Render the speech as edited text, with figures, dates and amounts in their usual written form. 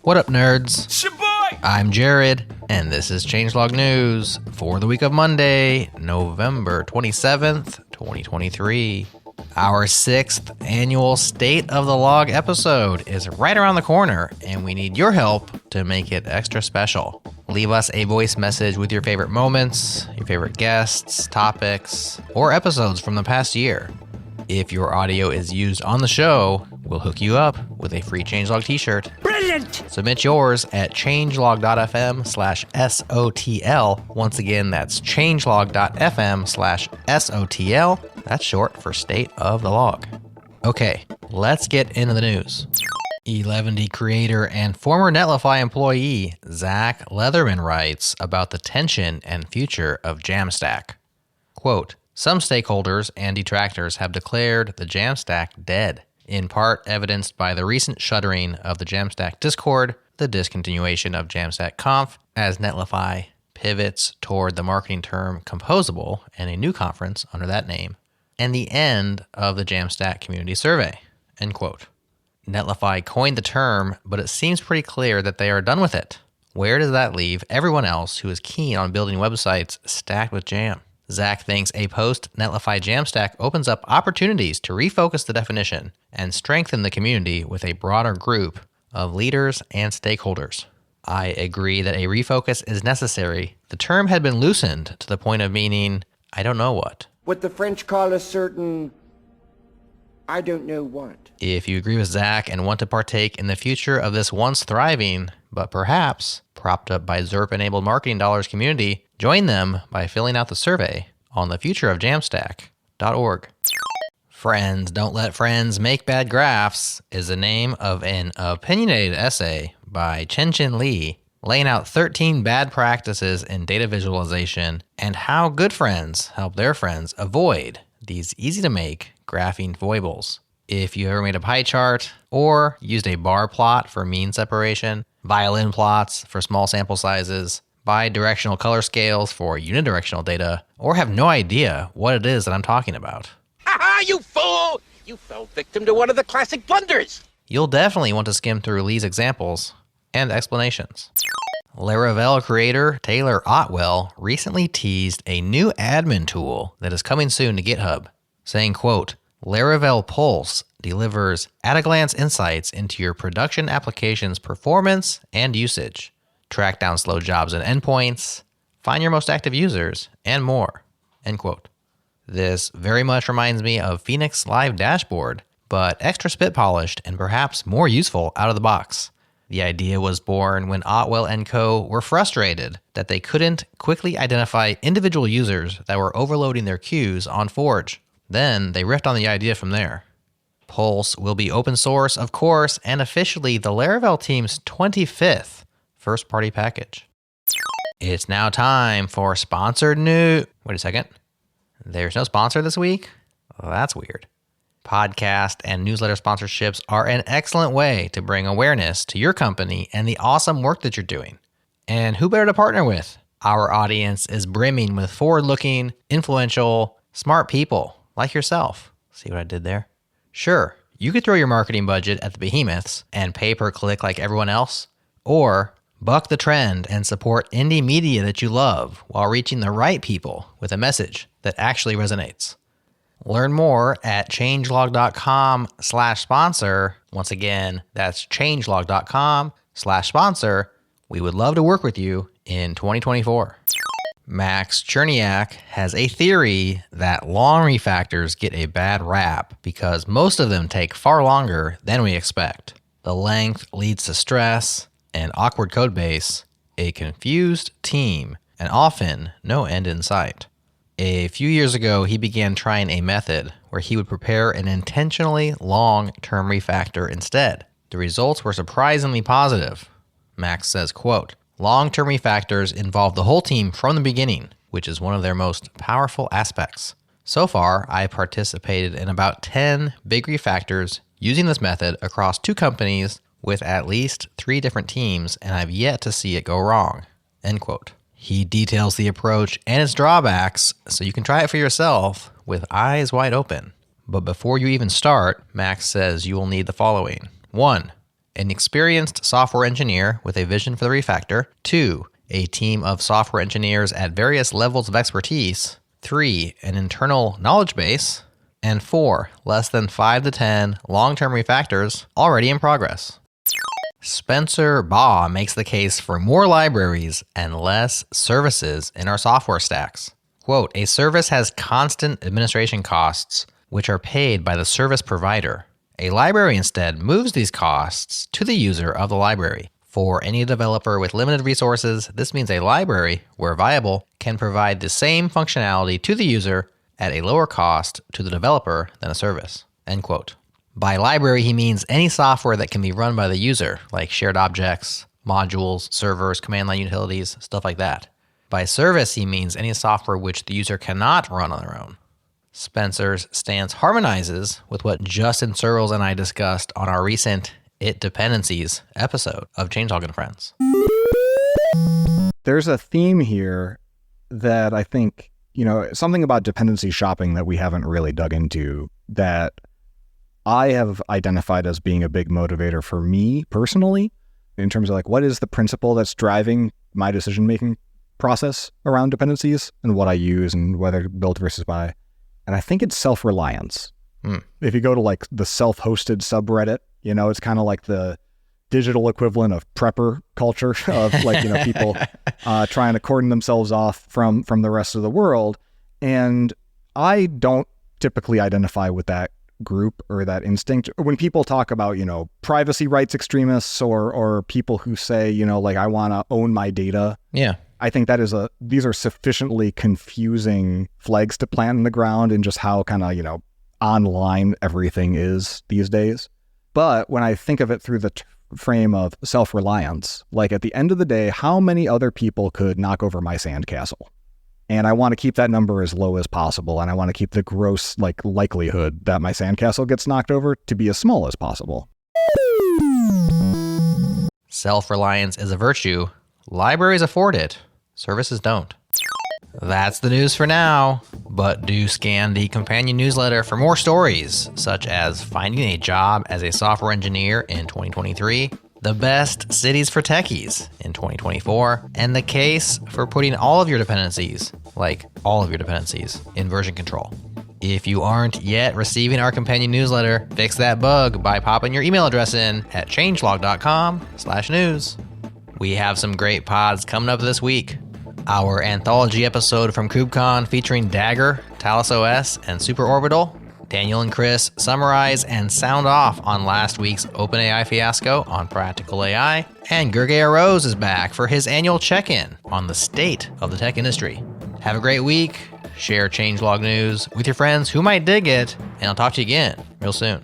What up, nerds? Shaboy! I'm Jared, and this is Changelog News for the week of Monday, November 27th, 2023. Our 6th annual State of the Log episode is right around the corner, and we need your help to make it extra special. Leave us a voice message with your favorite moments, your favorite guests, topics, or episodes from the past year. If your audio is used on the show, we'll hook you up with a free Changelog t-shirt. Brilliant! Submit yours at changelog.fm/SOTL. Once again, that's changelog.fm/SOTL. That's short for State of the Log. Okay, let's get into the news. 11D creator and former Netlify employee Zach Leatherman writes about the tension and future of Jamstack. Quote, some stakeholders and detractors have declared the Jamstack dead, in part evidenced by the recent shuttering of the Jamstack Discord, the discontinuation of Jamstack Conf as Netlify pivots toward the marketing term composable and a new conference under that name, and the end of the Jamstack community survey, end quote. Netlify coined the term, but it seems pretty clear that they are done with it. Where does that leave everyone else who is keen on building websites stacked with Jam? Zach thinks a post-Netlify Jamstack opens up opportunities to refocus the definition and strengthen the community with a broader group of leaders and stakeholders. I agree that a refocus is necessary. The term had been loosened to the point of meaning, I don't know what. What the French call a certain, I don't know what. If you agree with Zach and want to partake in the future of this once thriving, but perhaps propped up by ZERP-enabled marketing dollars community, join them by filling out the survey on thefutureofjamstack.org. Friends Don't Let Friends Make Bad Graphs is the name of an opinionated essay by Chenxin Li laying out 13 bad practices in data visualization and how good friends help their friends avoid these easy-to-make graphing foibles. If you ever made a pie chart or used a bar plot for mean separation, violin plots for small sample sizes, bi-directional color scales for unidirectional data, or have no idea what it is that I'm talking about, Ha-ha, you fool! You fell victim to one of the classic blunders! you'll definitely want to skim through Lee's examples and explanations. Laravel creator Taylor Otwell recently teased a new admin tool that is coming soon to GitHub, saying, quote, Laravel Pulse delivers at-a-glance insights into your production application's performance and usage. Track down slow jobs and endpoints, find your most active users, and more, end quote. This very much reminds me of Phoenix Live Dashboard, but extra spit-polished and perhaps more useful out of the box. The idea was born when Otwell and co. were frustrated that they couldn't quickly identify individual users that were overloading their queues on Forge. Then they riffed on the idea from there. Pulse will be open source, of course, and officially the Laravel team's 25th first-party package. It's now time for sponsored news. Wait a second. There's no sponsor this week? Well, that's weird. Podcast and newsletter sponsorships are an excellent way to bring awareness to your company and the awesome work that you're doing. And who better to partner with? Our audience is brimming with forward-looking, influential, smart people like yourself. See what I did there? Sure, you could throw your marketing budget at the behemoths and pay per click like everyone else, or buck the trend and support indie media that you love while reaching the right people with a message that actually resonates. Learn more at changelog.com/sponsor. Once again, that's changelog.com/sponsor. We would love to work with you in 2024. Max Chernyak has a theory that long refactors get a bad rap because most of them take far longer than we expect. The length leads to stress, an awkward code base, a confused team, and often no end in sight. A few years ago, he began trying a method where he would prepare an intentionally long-term refactor instead. The results were surprisingly positive. Max says, quote, long-term refactors involve the whole team from the beginning, which is one of their most powerful aspects. So far, I participated in about 10 big refactors using this method across 2 companies with at least 3 different teams, and I've yet to see it go wrong, end quote. He details the approach and its drawbacks so you can try it for yourself with eyes wide open. But before you even start, Max says you will need the following. 1. an experienced software engineer with a vision for the refactor. 2, a team of software engineers at various levels of expertise. 3, an internal knowledge base. And 4, less than 5 to 10 long-term refactors already in progress. Spencer Baugh makes the case for more libraries and less services in our software stacks. Quote, a service has constant administration costs, which are paid by the service provider. A library instead moves these costs to the user of the library. For any developer with limited resources, this means a library, where viable, can provide the same functionality to the user at a lower cost to the developer than a service. End quote. By library, he means any software that can be run by the user, like shared objects, modules, servers, command line utilities, stuff like that. By service, he means any software which the user cannot run on their own. Spencer's stance harmonizes with what Justin Searles and I discussed on our recent It Dependencies episode of Changelog and Friends. There's a theme here that I think, something about dependency shopping that we haven't really dug into that I have identified as being a big motivator for me personally, in terms of what is the principle that's driving my decision-making process around dependencies and what I use and whether to build versus buy. And I think it's self-reliance. If you go to the self-hosted subreddit, it's kind of like the digital equivalent of prepper culture of people trying to cordon themselves off from the rest of the world. And I don't typically identify with that group or that instinct. When people talk about, privacy rights extremists or people who say, I want to own my data. Yeah. I think these are sufficiently confusing flags to plant in the ground and just how kind of, online everything is these days. But when I think of it through the frame of self-reliance, at the end of the day, how many other people could knock over my sandcastle? And I want to keep that number as low as possible. And I want to keep the gross likelihood that my sandcastle gets knocked over to be as small as possible. Self-reliance is a virtue. Libraries afford it. Services don't. That's the news for now, but do scan the companion newsletter for more stories, such as finding a job as a software engineer in 2023, the best cities for techies in 2024, and the case for putting all of your dependencies, in version control. If you aren't yet receiving our companion newsletter, fix that bug by popping your email address in at changelog.com/news. We have some great pods coming up this week. Our anthology episode from KubeCon featuring Dagger, Talos OS, and Superorbital. Daniel and Chris summarize and sound off on last week's OpenAI fiasco on Practical AI. And Gergely Rose is back for his annual check-in on the state of the tech industry. Have a great week. Share changelog news with your friends who might dig it. And I'll talk to you again real soon.